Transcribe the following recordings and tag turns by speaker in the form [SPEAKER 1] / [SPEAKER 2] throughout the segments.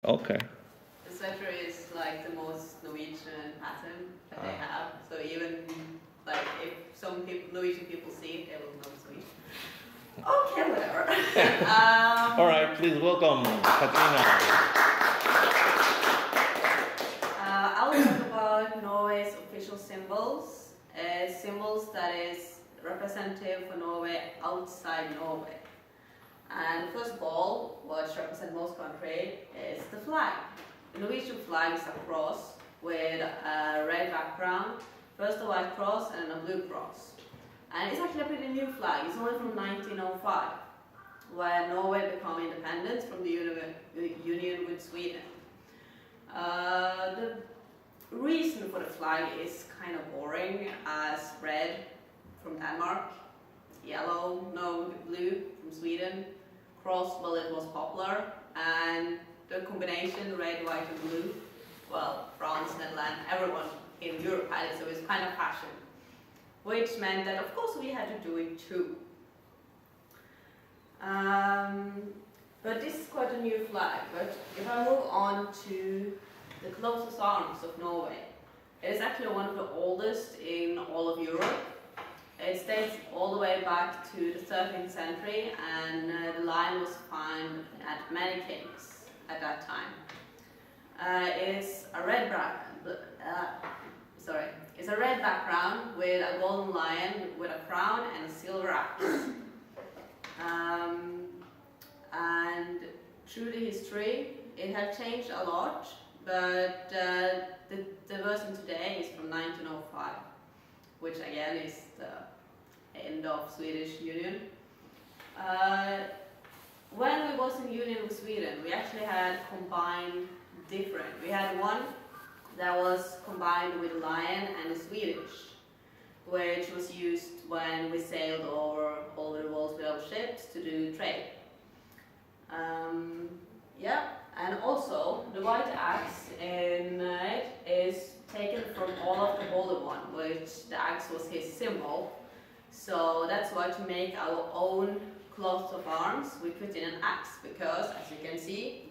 [SPEAKER 1] Okay.
[SPEAKER 2] The sweater is like the most Norwegian pattern that they have. So even like if some people, Norwegian people see it, they will know it's Norwegian. Okay, whatever.
[SPEAKER 1] All right, please welcome Katrina.
[SPEAKER 2] I'll talk about Norway's official symbols, symbols that is representative for Norway outside Norway. And first of all, what represents most country is the flag. The Norwegian flag is a cross with a red background, first a white cross and a blue cross. And it's actually a pretty new flag. It's only from 1905, when Norway became independent from the union with Sweden. The reason for the flag is kind of boring, as red from Denmark, yellow, no, blue from Sweden, cross, well, it was popular, and the combination red, white and blue, well, France, Netherlands, everyone in Europe had it, so it's kind of fashion. Which meant that, of course, we had to do it too. But this is quite a new flag. But if I move on to the closest arms of Norway, it is actually one of the oldest in all of Europe. It dates all the way back to the 13th century, and the lion was found at many kings at that time. It's a red It's a red background with a golden lion with a crown and a silver axe. And through the history, it has changed a lot, but the version today is from 1905, which again is the end of Swedish Union. When we was in union with Sweden, we actually had combined different. We had one that was combined with lion and the Swedish, which was used when we sailed over all the walls with our ships to do trade. And also the white axe in it is taken from Olaf the Holy One, which the axe was his symbol. So that's why to make our own cloth of arms, we put in an axe, because as you can see,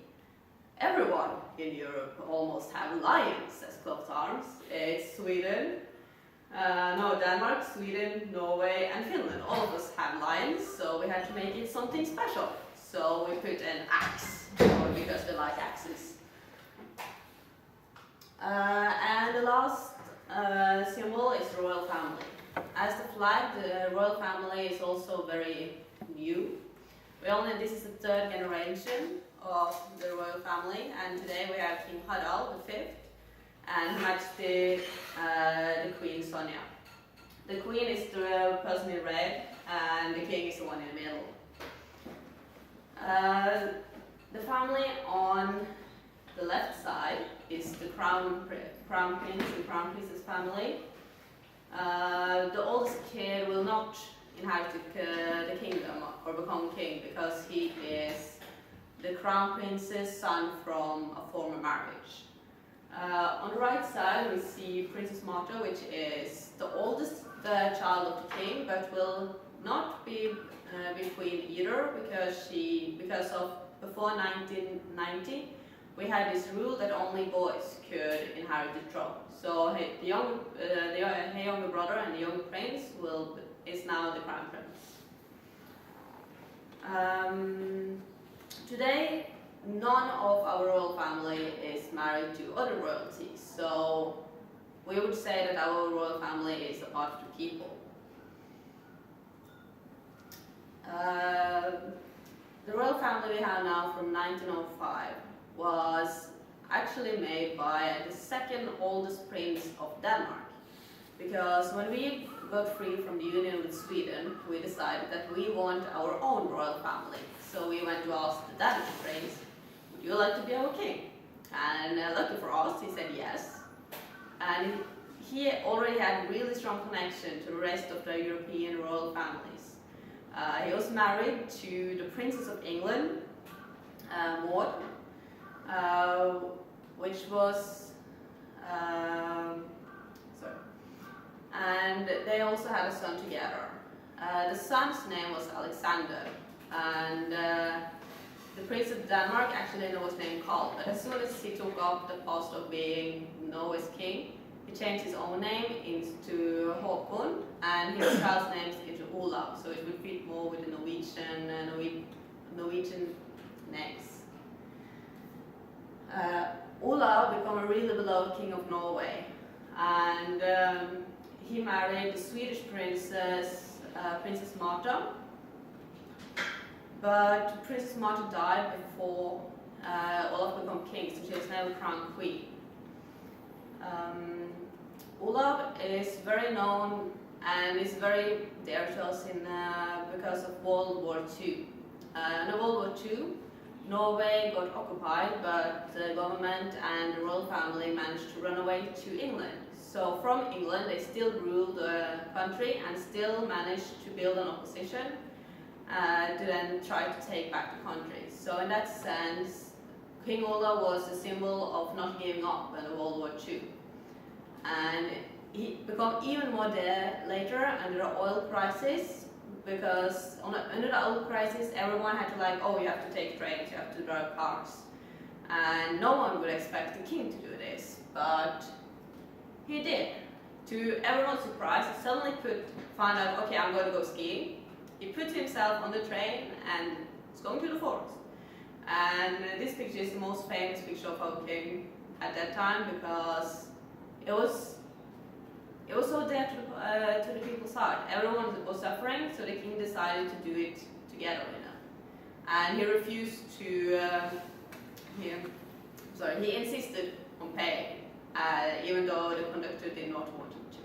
[SPEAKER 2] everyone in Europe almost have lions as cloth arms. It's Sweden, Denmark, Sweden, Norway and Finland. All of us have lions, so we had to make it something special. So we put an axe, because we like axes. And the last symbol is the royal family. As the flag, the royal family is also very new. This is the third generation of the royal family, and today we have King Harald V and Her Majesty the Queen Sonja. The Queen is the person in red, and the King is the one in the middle. The family on the left side is the Crown Prince and Crown Princess family. The oldest kid will not inherit the kingdom or become king, because he is the Crown Prince's son from a former marriage. On the right side we see Princess Martha, which is the oldest child of the king, but will not be queen either, because of before 1990 we had this rule that only boys could inherit the throne. So the younger brother and the younger prince is now the crown prince. Today, none of our royal family is married to other royalties, so we would say that our royal family is a part of the people. The royal family we have now from 1905 was actually made by the second oldest prince of Denmark, because when we got free from the union with Sweden, we decided that we want our own royal family. So we went to ask the Danish prince, would you like to be our king? And lucky for us, he said yes. And he already had a really strong connection to the rest of the European royal families. He was married to the Princess of England, Maud, which was, and they also had a son together. The son's name was Alexander, and the Prince of Denmark actually was named Karl, but as soon as he took up the post of being Norway's king, he changed his own name into Håkon, and his child's name into Olav, so it would fit more with the Norwegian names. Olav became a really beloved king of Norway, and he married the Swedish princess, Princess Marta. But Princess Marta died before Olav became king, so she was never crowned queen. Olav is very known and is very dear to us because of World War II. In World War II, Norway got occupied, but the government and the royal family managed to run away to England. So from England, they still ruled the country and still managed to build an opposition to then try to take back the country. So in that sense, King Olav was a symbol of not giving up in World War II. And he became even more dear later under the oil crisis, because under the oil crisis, everyone had to oh, you have to take trains, you have to drive cars. And no one would expect the king to do this, but he did. To everyone's surprise, he suddenly found out, okay, I'm going to go skiing. He put himself on the train and was going to the forest. And this picture is the most famous picture of our king at that time, because it was so dear to the people's heart. Everyone was suffering, so the king decided to do it together, And he refused to. He insisted on paying, even though the conductor did not want him to.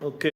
[SPEAKER 1] Okay.